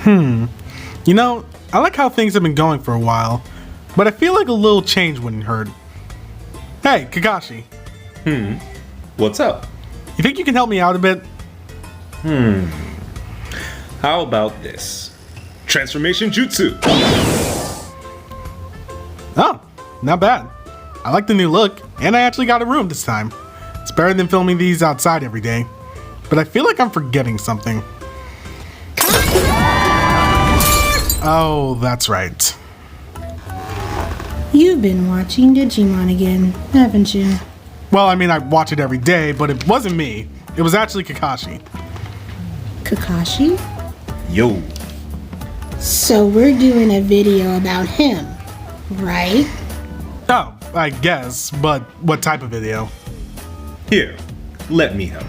You know, I like how things have been going for a while, but I feel like a little change wouldn't hurt. Hey, Kakashi. What's up? You think you can help me out a bit? How about this? Transformation Jutsu! Oh, not bad. I like the new look, and I actually got a room this time. It's better than filming these outside every day. But I feel like I'm forgetting something. Oh, that's right. You've been watching Digimon again, haven't you? Well, I mean, I watch it every day, but it wasn't me. It was actually Kakashi. Kakashi? Yo. So we're doing a video about him, right? Oh, I guess, but what type of video? Here, let me help.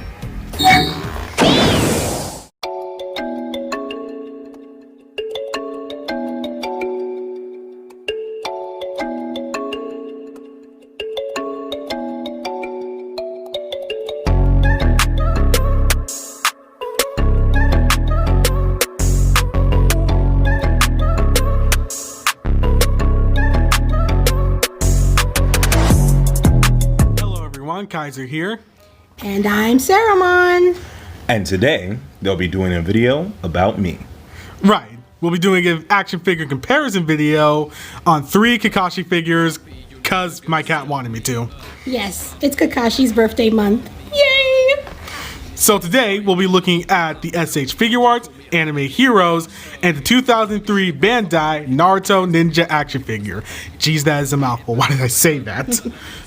Kaiser here. And I'm Saramon. And today, they'll be doing a video about me. Right. We'll be doing an action figure comparison video on 3 Kakashi figures because my cat wanted me to. Yes, it's Kakashi's birthday month. Yay! So today, we'll be looking at the SH Figure Arts Anime Heroes and the 2003 Bandai Naruto Ninja action figure. Jeez, that is a mouthful. Why did I say that?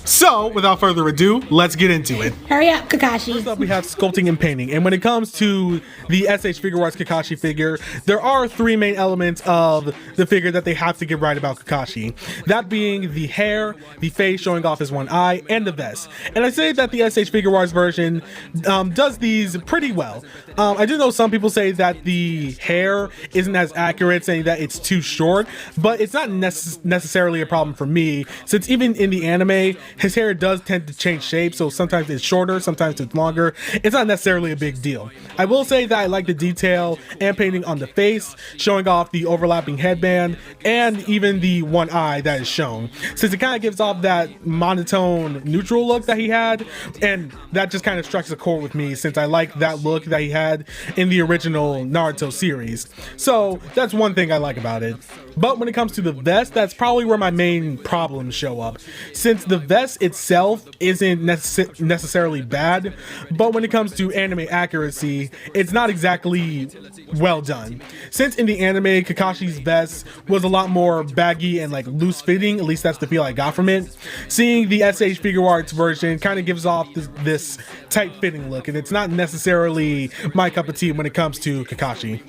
So, without further ado, let's get into it. Hurry up, Kakashi. First up, we have Sculpting and Painting. And when it comes to the SH Figure Arts Kakashi figure, there are 3 main elements of the figure that they have to get right about Kakashi. That being the hair, the face showing off his one eye, and the vest. And I say that the SH Figure Arts version does these pretty well. I do know some people say that the hair isn't as accurate, saying that it's too short, but it's not necessarily a problem for me, since even in the anime, his hair does tend to change shape, so sometimes it's shorter, sometimes it's longer. It's not necessarily a big deal. I will say that I like the detail and painting on the face, showing off the overlapping headband, and even the one eye that is shown, since it kind of gives off that monotone neutral look that he had, and that just kind of strikes a chord with me, since I like that look that he had in the original Naruto series. So that's one thing I like about it. But when it comes to the vest, that's probably where my main problems show up, since the vest itself isn't necessarily bad, but when it comes to anime accuracy, it's not exactly well done. Since in the anime, Kakashi's vest was a lot more baggy and like loose fitting, at least that's the feel I got from it. Seeing the SH Figure Arts version kind of gives off this tight fitting look, and it's not necessarily my cup of tea when it comes to Kakashi.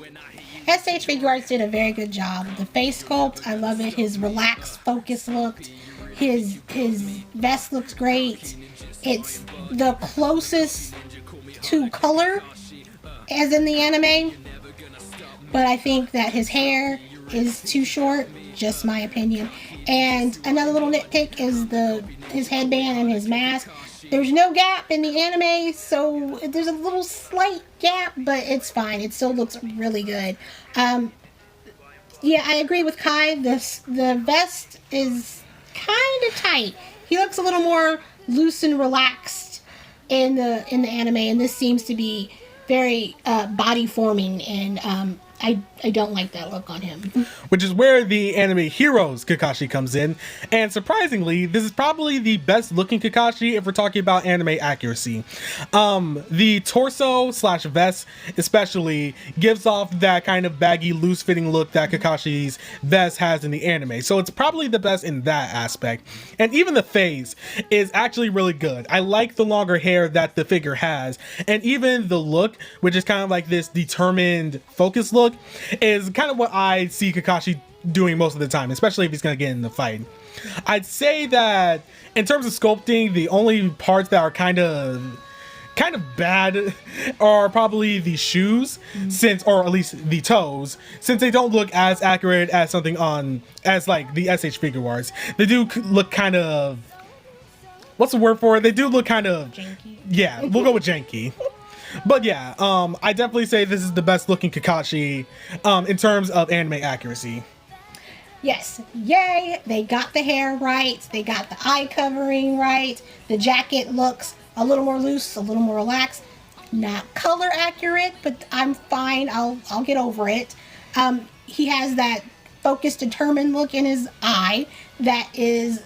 SH Figure Arts did a very good job. The face sculpt, I love it. His relaxed focus looked. His vest looks great. It's the closest to color as in the anime, but I think that his hair is too short, just my opinion. And another little nitpick is his headband and his mask. There's no gap in the anime, so there's a little slight gap, but it's fine. It still looks really good. Yeah, I agree with Kai. The vest is kind of tight. He looks a little more loose and relaxed in the anime, and this seems to be very body forming, and I don't like that look on him. Which is where the anime Heroes Kakashi comes in, and surprisingly, this is probably the best looking Kakashi if we're talking about anime accuracy. The torso slash vest especially gives off that kind of baggy, loose fitting look that Kakashi's vest has in the anime, so it's probably the best in that aspect. And even the face is actually really good. I like the longer hair that the figure has, and even the look, which is kind of like this determined focus look, is kind of what I see Kakashi doing most of the time, especially if he's going to get in the fight. I'd say that in terms of sculpting, the only parts that are kind of bad are probably the shoes, or at least the toes, since they don't look as accurate as something as like the SH Figure Arts. They do look kind of, what's the word for it? They do look kind of janky. Yeah, we'll go with janky. But yeah, I definitely say this is the best looking Kakashi in terms of anime accuracy. Yes, yay! They got the hair right. They got the eye covering right. The jacket looks a little more loose, a little more relaxed. Not color accurate, but I'm fine. I'll get over it. He has that focused, determined look in his eye that is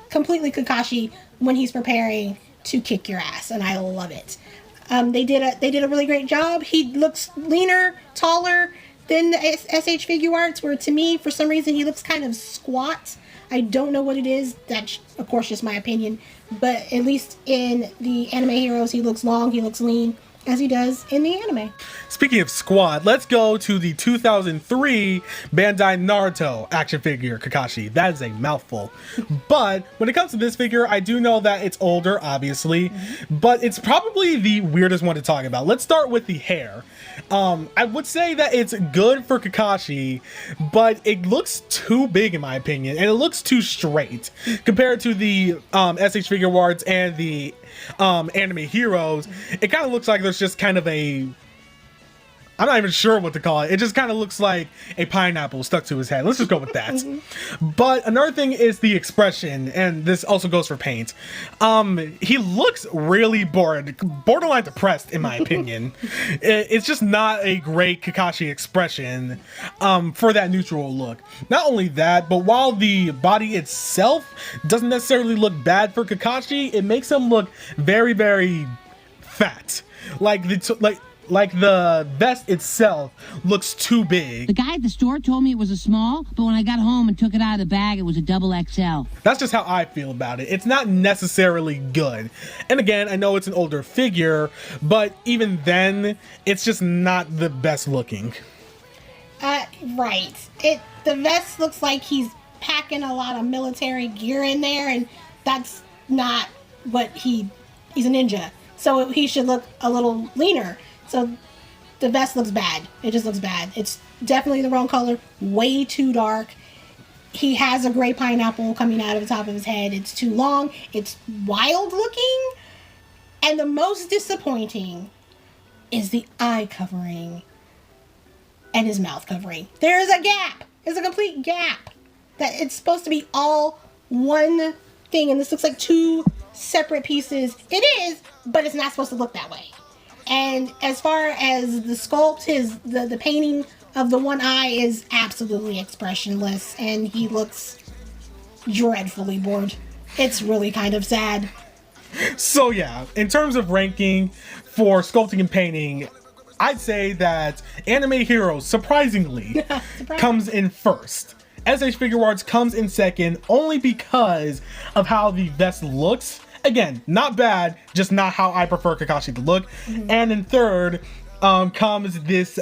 completely Kakashi when he's preparing to kick your ass, and I love it. They did a really great job. He looks leaner, taller than the SH Figure Arts, where to me, for some reason, he looks kind of squat. I don't know what it is. That's, of course, just my opinion. But at least in the anime heroes, he looks long, he looks lean, as he does in the anime. Speaking of squat, let's go to the 2003 Bandai Naruto action figure Kakashi. That is a mouthful. But when it comes to this figure, I do know that it's older, obviously, but it's probably the weirdest one to talk about. Let's start with the hair. I would say that it's good for Kakashi, but it looks too big in my opinion, and it looks too straight compared to the SH Figure Arts and the anime heroes. It kind of looks like there's just kind of a, I'm not even sure what to call it. It just kind of looks like a pineapple stuck to his head. Let's just go with that. But another thing is the expression, and this also goes for paint. He looks really borderline depressed, in my opinion. It's just not a great Kakashi expression for that neutral look. Not only that, but while the body itself doesn't necessarily look bad for Kakashi, it makes him look very, very fat. Like the vest itself looks too big. The guy at the store told me it was a small, but when I got home and took it out of the bag, it was a double XL. That's just how I feel about it. It's not necessarily good. And again, I know it's an older figure, but even then, it's just not the best looking. Right. The vest looks like he's packing a lot of military gear in there, and that's not what he's a ninja. So he should look a little leaner. So the vest looks bad. It just looks bad. It's definitely the wrong color. Way too dark. He has a gray pineapple coming out of the top of his head. It's too long. It's wild looking. And the most disappointing is the eye covering and his mouth covering. There is a gap. There's a complete gap. That it's supposed to be all one thing, and this looks like two separate pieces. It is, but it's not supposed to look that way. And as far as the sculpt, the painting of the one eye is absolutely expressionless, and he looks dreadfully bored. It's really kind of sad. So yeah, in terms of ranking for sculpting and painting, I'd say that Anime Heroes, surprisingly, comes in first. SH Figure Arts comes in second only because of how the vest looks. Again, not bad, just not how I prefer Kakashi to look. And in third comes this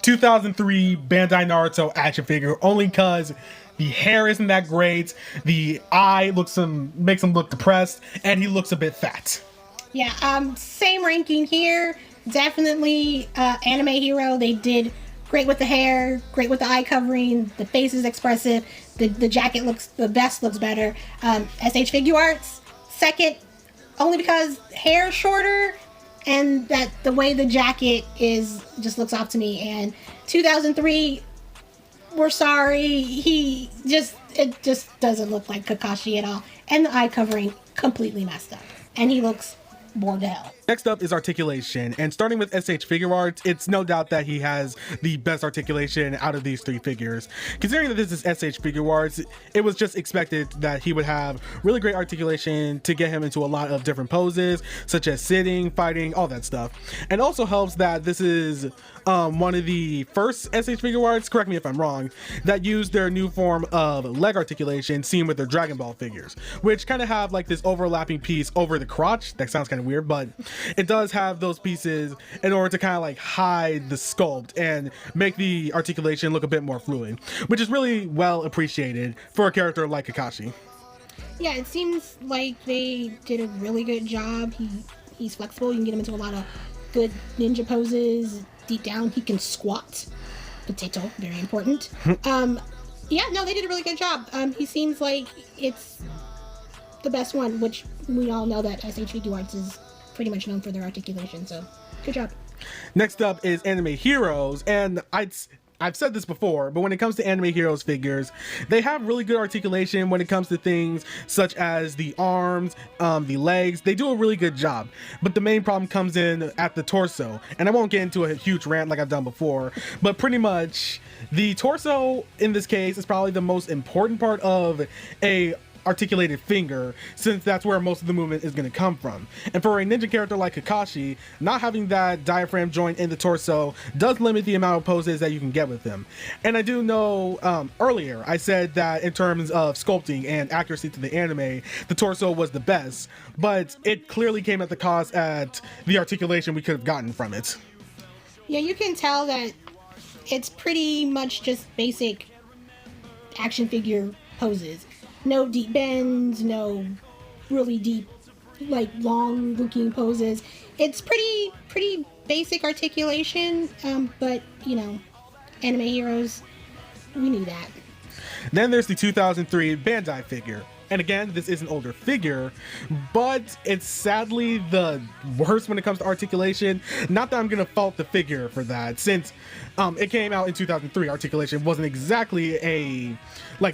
2003 Bandai Naruto action figure, only because the hair isn't that great, the eye makes him look depressed, and he looks a bit fat. Yeah, same ranking here. Definitely Anime Hero. They did great with the hair, great with the eye covering, the face is expressive, the jacket looks, the vest looks better. SH Figure Arts, second, only because hair shorter, and that the way the jacket is just looks off to me. And 2003, we're sorry, it just doesn't look like Kakashi at all, and the eye covering completely messed up, and he looks bored to hell. Next up is Articulation, and starting with SH Figure Arts, it's no doubt that he has the best articulation out of these three figures. Considering that this is SH Figure Arts, it was just expected that he would have really great articulation to get him into a lot of different poses, such as sitting, fighting, all that stuff. And also helps that this is one of the first SH Figure Arts, correct me if I'm wrong, that used their new form of leg articulation seen with their Dragon Ball figures, which kind of have like this overlapping piece over the crotch. That sounds kind of weird, but it does have those pieces in order to kind of like hide the sculpt and make the articulation look a bit more fluid, which is really well appreciated for a character like Kakashi. Yeah, it seems like they did a really good job. He's flexible. You can get him into a lot of good ninja poses. Deep down, he can squat. Potato, very important. Yeah, no, they did a really good job. He seems like it's the best one, which we all know that SH Figure Arts is pretty much known for their articulation, so Good job. Next up is Anime Heroes, and I've said this before, but when it comes to Anime Heroes figures, they have really good articulation when it comes to things such as the arms, the legs. They do a really good job, but the main problem comes in at the torso, and I won't get into a huge rant like I've done before, but pretty much the torso in this case is probably the most important part of a articulated finger, since that's where most of the movement is going to come from. And for a ninja character like Kakashi, not having that diaphragm joint in the torso does limit the amount of poses that you can get with him. And I do know earlier I said that in terms of sculpting and accuracy to the anime, the torso was the best, but it clearly came at the cost at the articulation we could have gotten from it. Yeah, you can tell that it's pretty much just basic action figure poses. No deep bends, no really deep, like long looking poses. It's pretty basic articulation, but you know, Anime Heroes, we knew that. Then there's the 2003 Bandai figure. And again, this is an older figure, but it's sadly the worst when it comes to articulation. Not that I'm going to fault the figure for that, since it came out in 2003. Articulation wasn't exactly a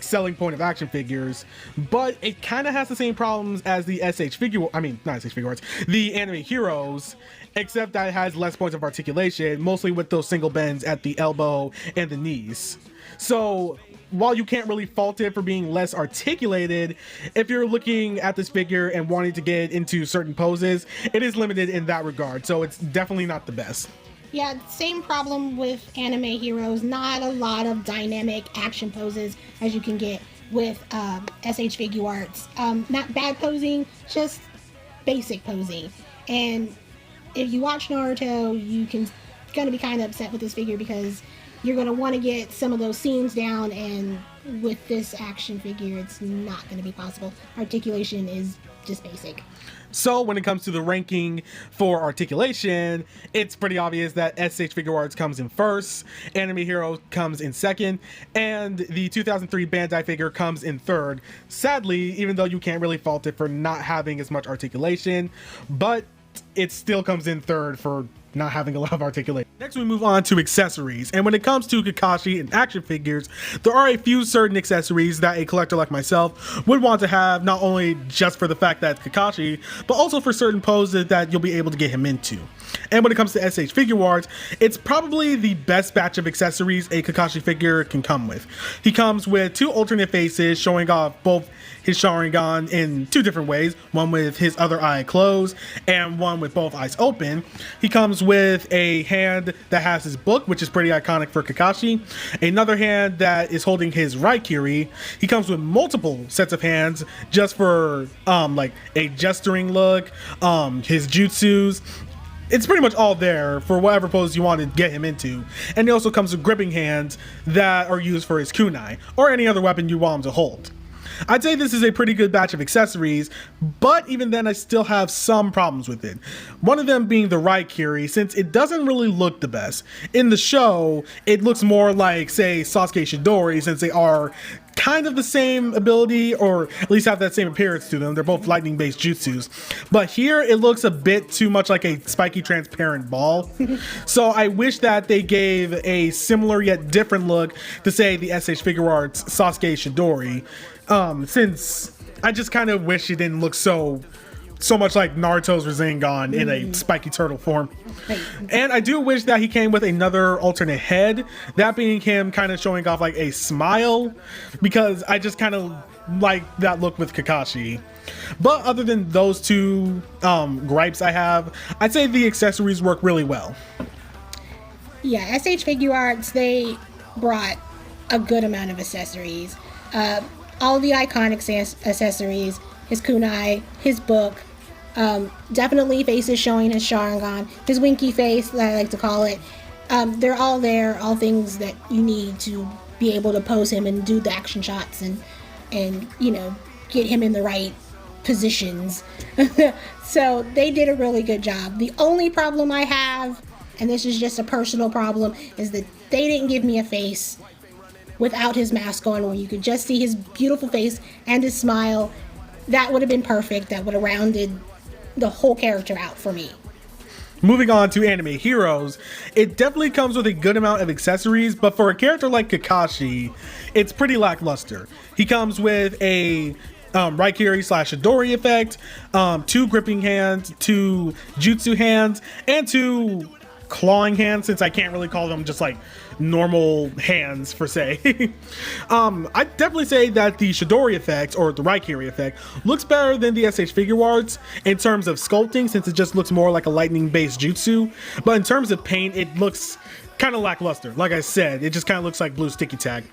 selling point of action figures, but it kind of has the same problems as the not SH Figure Arts, the Anime Heroes, except that it has less points of articulation, mostly with those single bends at the elbow and the knees. So while you can't really fault it for being less articulated, if you're looking at this figure and wanting to get into certain poses, it is limited in that regard. So it's definitely not the best. Yeah, same problem with Anime Heroes. Not a lot of dynamic action poses as you can get with SH Figure Arts. Not bad posing, just basic posing. And if you watch Naruto, gonna be kind of upset with this figure because you're going to want to get some of those scenes down, and with this action figure, it's not going to be possible. Articulation is just basic. So when it comes to the ranking for articulation, it's pretty obvious that SH Figure Arts comes in first, Anime Hero comes in second, and the 2003 Bandai figure comes in third. Sadly, even though you can't really fault it for not having as much articulation, but it still comes in third for not having a lot of articulation. Next, we move on to accessories. And when it comes to Kakashi and action figures, there are a few certain accessories that a collector like myself would want to have, not only just for the fact that it's Kakashi, but also for certain poses that you'll be able to get him into. And when it comes to SH Figure Arts, it's probably the best batch of accessories a Kakashi figure can come with. He comes with two alternate faces showing off both his Sharingan in two different ways, one with his other eye closed and one with both eyes open. He comes with a hand that has his book, which is pretty iconic for Kakashi, another hand that is holding his Raikiri. He comes with multiple sets of hands just for like a gesturing look, his jutsus. It's pretty much all there for whatever pose you want to get him into. And he also comes with gripping hands that are used for his kunai or any other weapon you want him to hold. I'd say this is a pretty good batch of accessories, but even then I still have some problems with it. One of them being the Raikiri, since it doesn't really look the best. In the show, it looks more like, say, Sasuke Shidori, since they are kind of the same ability, or at least have that same appearance to them. They're both lightning-based jutsus. But here, it looks a bit too much like a spiky transparent ball. So I wish that they gave a similar yet different look to, say, the SH Figure Arts Sasuke Shidori. Since I just kind of wish it didn't look so much like Naruto's Rasengan in a spiky turtle form. And I do wish that he came with another alternate head, that being him kind of showing off like a smile, because I just kind of like that look with Kakashi. But other than those two gripes I have, I'd say the accessories work really well. Yeah, SH Figure Arts, they brought a good amount of accessories. All the iconic accessories, his kunai, his book, definitely faces showing his Sharingan, his winky face, that I like to call it. They're all there, all things that you need to be able to pose him and do the action shots and you know, get him in the right positions. So they did a really good job. The only problem I have, and this is just a personal problem, is that they didn't give me a face without his mask on, where you could just see his beautiful face and his smile. That would have been perfect. That would have rounded the whole character out for me. Moving on to anime heroes, it definitely comes with a good amount of accessories, but for a character like Kakashi, it's pretty lackluster. He comes with a Raikiri / Chidori effect, 2 gripping hands, 2 jutsu hands, and 2 clawing hands, since I can't really call them just like normal hands per se. I'd definitely say that the Chidori effect, or the Raikiri effect, looks better than the SH Figure Arts in terms of sculpting, since it just looks more like a lightning based jutsu, but in terms of paint it looks kind of lackluster. Like I said, it just kind of looks like blue sticky tack.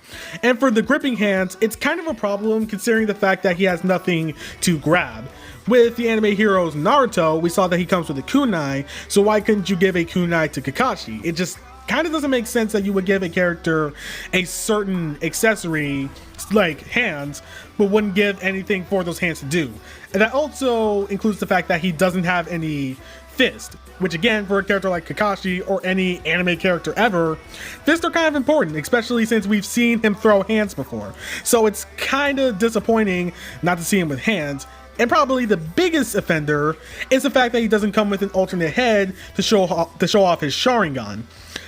And for the gripping hands, it's kind of a problem considering the fact that he has nothing to grab. With the anime heroes Naruto, we saw that he comes with a kunai, so why couldn't you give a kunai to Kakashi? It just kind of doesn't make sense that you would give a character a certain accessory like hands, but wouldn't give anything for those hands to do. And that also includes the fact that he doesn't have any fist, which again, for a character like Kakashi or any anime character ever, fists are kind of important, especially since we've seen him throw hands before. So it's kind of disappointing not to see him with hands. And probably the biggest offender is the fact that he doesn't come with an alternate head to show off his Sharingan.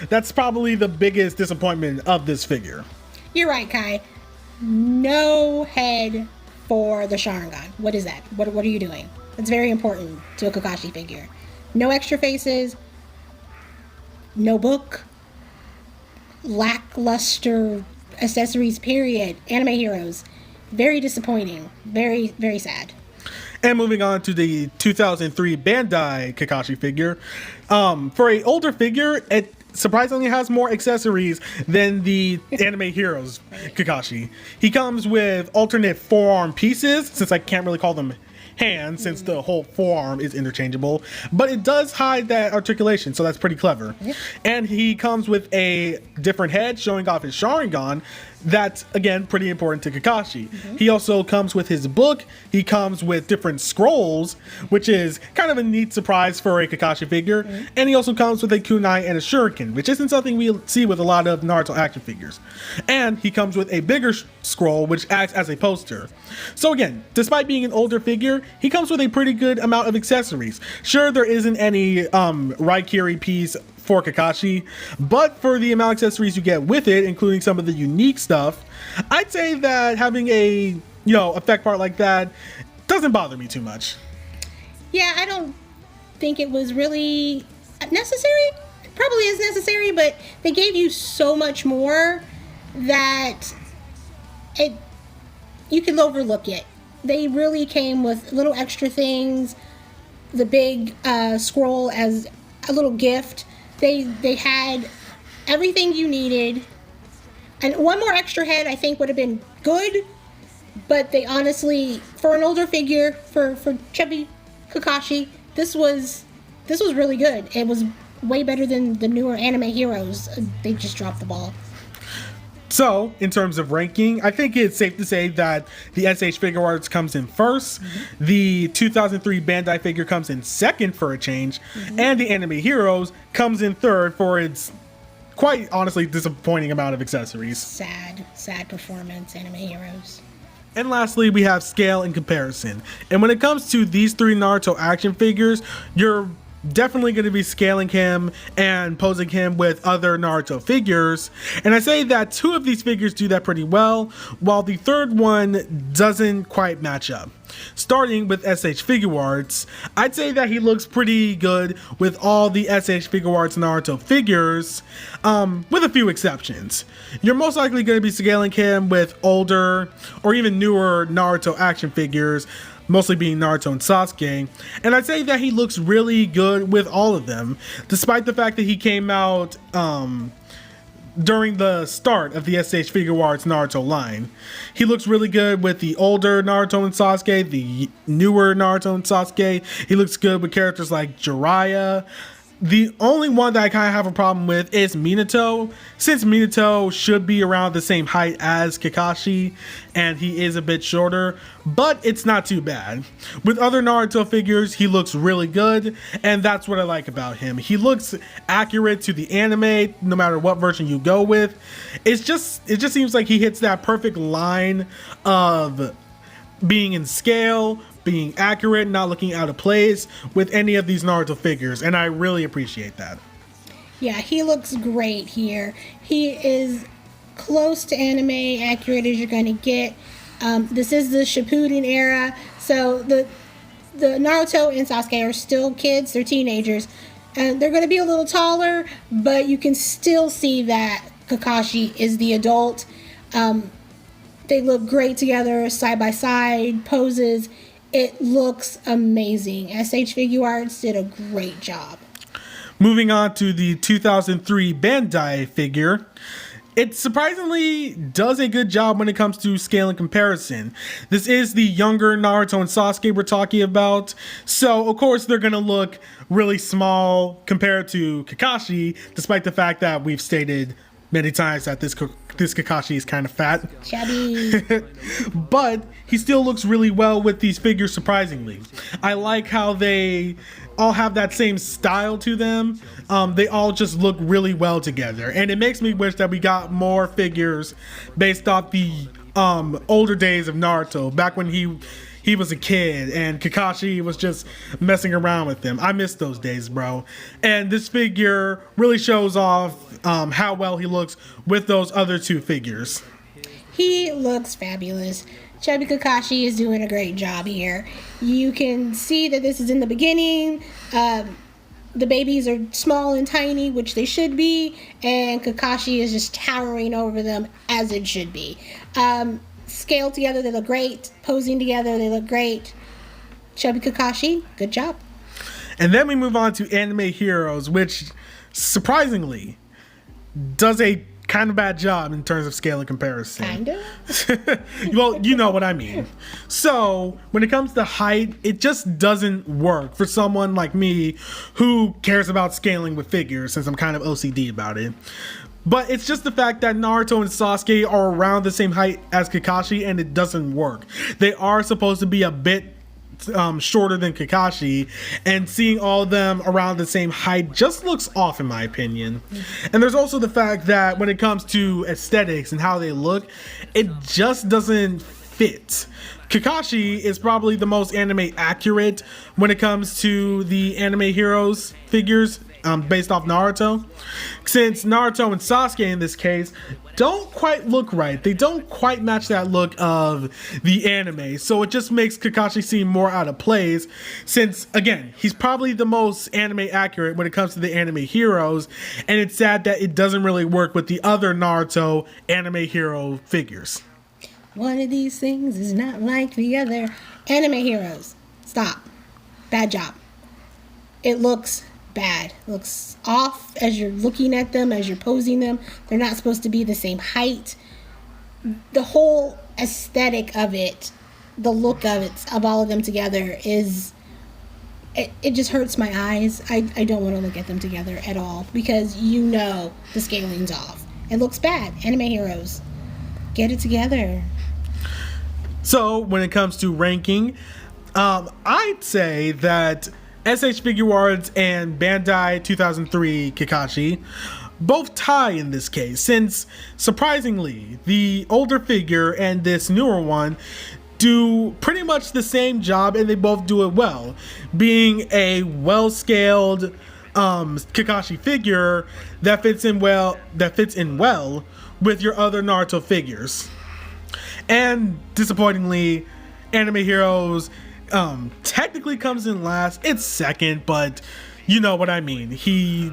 That's probably the biggest disappointment of this figure. You're right, Kai. No head for the Sharingan. What is that? What are you doing? It's very important to a Kakashi figure. No extra faces. No book. Lackluster accessories, period. Anime heroes. Very disappointing. Very, very sad. And moving on to the 2003 Bandai Kakashi figure. For an older figure, it surprisingly has more accessories than the anime heroes Kakashi. He comes with alternate forearm pieces, since I can't really call them hands since the whole forearm is interchangeable, but it does hide that articulation, so that's pretty clever. And he comes with a different head showing off his Sharingan. That's again pretty important to Kakashi. He also comes with his book. He comes with different scrolls, which is kind of a neat surprise for a Kakashi figure. And he also comes with a kunai and a shuriken, which isn't something we see with a lot of Naruto action figures. And he comes with a bigger scroll, which acts as a poster. So again, despite being an older figure, he comes with a pretty good amount of accessories. Sure, there isn't any Raikiri piece for Kakashi, but for the amount of accessories you get with it, including some of the unique stuff, I'd say that having a effect part like that doesn't bother me too much. Yeah, I don't think it was really necessary. It probably is necessary, but they gave you so much more that you can overlook it. They really came with little extra things, the big scroll as a little gift. They had everything you needed, and one more extra head I think would have been good, but they honestly, for an older figure, for chubby Kakashi, this was really good. It was way better than the newer anime heroes. They just dropped the ball. So, in terms of ranking, I think it's safe to say that the SH Figure Arts comes in first, the 2003 Bandai figure comes in second for a change, and the Anime Heroes comes in third for its quite honestly disappointing amount of accessories. Sad performance, Anime Heroes. And lastly, we have scale and comparison. And when it comes to these 3 Naruto action figures, you're definitely going to be scaling him and posing him with other Naruto figures, and I say that 2 of these figures do that pretty well, while the third one doesn't quite match up. Starting with SH Figure Arts, I'd say that he looks pretty good with all the SH Figure Arts Naruto figures, with a few exceptions. You're most likely going to be scaling him with older or even newer Naruto action figures, mostly being Naruto and Sasuke, and I'd say that he looks really good with all of them, despite the fact that he came out during the start of the SH Figure Arts Naruto line. He looks really good with the older Naruto and Sasuke, the newer Naruto and Sasuke. He looks good with characters like Jiraiya. The only one that I kind of have a problem with is Minato, since Minato should be around the same height as Kakashi, and he is a bit shorter, but it's not too bad. With other Naruto figures, he looks really good, and that's what I like about him. He looks accurate to the anime, no matter what version you go with. It just seems like he hits that perfect line of being in scale, being accurate, not looking out of place with any of these Naruto figures, and I really appreciate that. Yeah, he looks great here. He is close to anime accurate as you're going to get. This is the Shippuden era, so the Naruto and Sasuke are still kids, they're teenagers, and they're going to be a little taller, but you can still see that Kakashi is the adult. They look great together, side by side, poses. It looks amazing. SH Figure Arts did a great job. Moving on to the 2003 Bandai figure. It surprisingly does a good job when it comes to scale and comparison. This is the younger Naruto and Sasuke we're talking about. So, of course, they're going to look really small compared to Kakashi, despite the fact that we've stated many times that this Kakashi is kind of fat. Chubby. But he still looks really well with these figures, surprisingly. I like how they all have that same style to them. They all just look really well together. And it makes me wish that we got more figures based off the older days of Naruto, back when he was a kid and Kakashi was just messing around with him. I miss those days, bro. And this figure really shows off how well he looks with those other two figures. He looks fabulous. Chubby Kakashi is doing a great job here. You can see that this is in the beginning. The babies are small and tiny, which they should be, and Kakashi is just towering over them as it should be. Scaled together, they look great. Posing together, they look great. Chubby Kakashi, good job. And then we move on to Anime Heroes, which surprisingly does a kind of bad job in terms of scale and comparison. Kind of? Well, you know what I mean. So when it comes to height, it just doesn't work for someone like me who cares about scaling with figures, since I'm kind of OCD about it. But it's just the fact that Naruto and Sasuke are around the same height as Kakashi, and it doesn't work. They are supposed to be a bit shorter than Kakashi, and seeing all of them around the same height just looks off in my opinion. And there's also the fact that when it comes to aesthetics and how they look, it just doesn't fit. Kakashi is probably the most anime accurate when it comes to the Anime Heroes figures based off Naruto, since Naruto and Sasuke in this case don't quite look right. They don't quite match that look of the anime, so it just makes Kakashi seem more out of place, since again, he's probably the most anime accurate when it comes to the Anime Heroes, and it's sad that it doesn't really work with the other Naruto anime hero figures. One of these things is not like the other. Anime Heroes, stop. Bad job. It looks bad. It looks off as you're looking at them, as you're posing them. They're not supposed to be the same height. The whole aesthetic of it, the look of it, of all of them together is, it just hurts my eyes. I don't want to look at them together at all, because you know the scaling's off. It looks bad. Anime Heroes, get it together. So when it comes to ranking, I'd say that SH Figure Arts and Bandai 2003 Kakashi both tie in this case, since surprisingly the older figure and this newer one do pretty much the same job, and they both do it well, being a well-scaled Kakashi figure that fits in well with your other Naruto figures. And disappointingly, Anime Heroes technically comes in last. It's second, but you know what I mean. He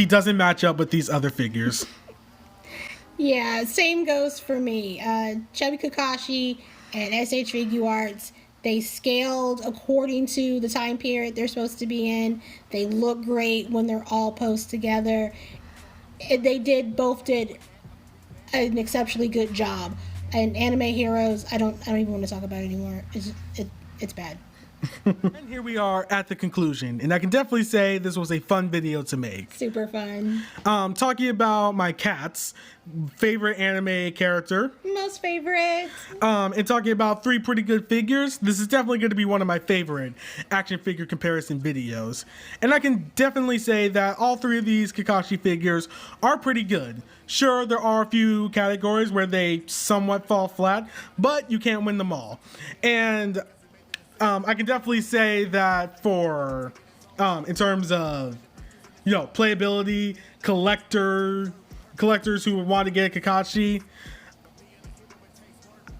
doesn't match up with these other figures. Yeah, same goes for me. Chubby Kakashi and SH Figure Arts, they scaled according to the time period they're supposed to be in. They look great when they're all posed together. Both did an exceptionally good job. And Anime Heroes, I don't even want to talk about it anymore. It's bad. And here we are at the conclusion, and I can definitely say this was a fun video to make. Super fun. Talking about my cat's favorite anime character. Most favorite. And talking about three pretty good figures. This is definitely going to be one of my favorite action figure comparison videos. And I can definitely say that all three of these Kakashi figures are pretty good. Sure, there are a few categories where they somewhat fall flat, but you can't win them all. And I can definitely say that for in terms of playability, collectors who would want to get Kakashi.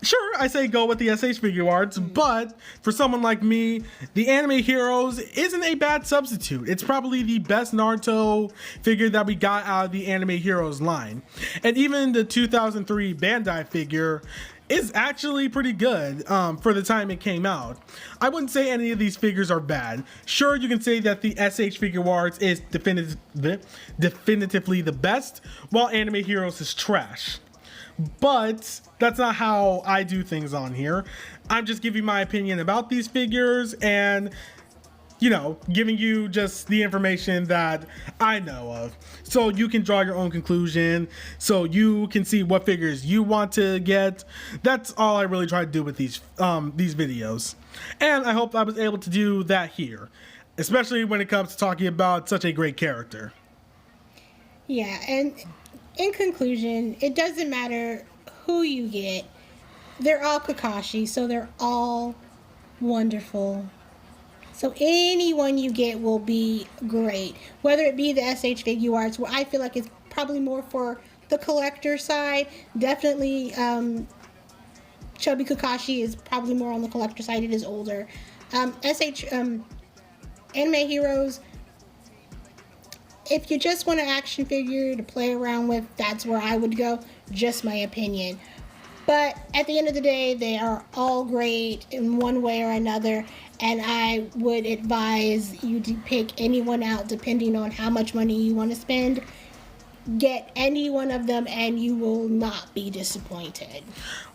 Sure, I say go with the SH figure arts, but for someone like me, the Anime Heroes isn't a bad substitute. It's probably the best Naruto figure that we got out of the Anime Heroes line. And even the 2003 Bandai figure is actually pretty good for the time it came out. I wouldn't say any of these figures are bad. Sure, you can say that the SH figure arts is definitively the best, while Anime Heroes is trash. But that's not how I do things on here. I'm just giving my opinion about these figures and, giving you just the information that I know of. So you can draw your own conclusion, so you can see what figures you want to get. That's all I really try to do with these videos. And I hope I was able to do that here, especially when it comes to talking about such a great character. Yeah, and in conclusion, it doesn't matter who you get. They're all Kakashi, so they're all wonderful. So anyone you get will be great. Whether it be the SH figure arts, where I feel like it's probably more for the collector side. Definitely Chubby Kakashi is probably more on the collector side. It is older. Anime Heroes, if you just want an action figure to play around with, that's where I would go. Just my opinion. But at the end of the day, they are all great in one way or another. And I would advise you to pick anyone out depending on how much money you want to spend. Get any one of them and you will not be disappointed.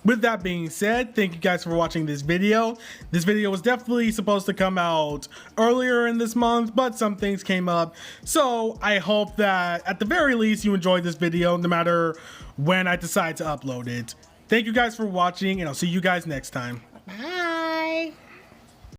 With that being said, thank you guys for watching this video. This video was definitely supposed to come out earlier in this month, but some things came up. So I hope that at the very least you enjoyed this video no matter when I decide to upload it. Thank you guys for watching, and I'll see you guys next time. Bye.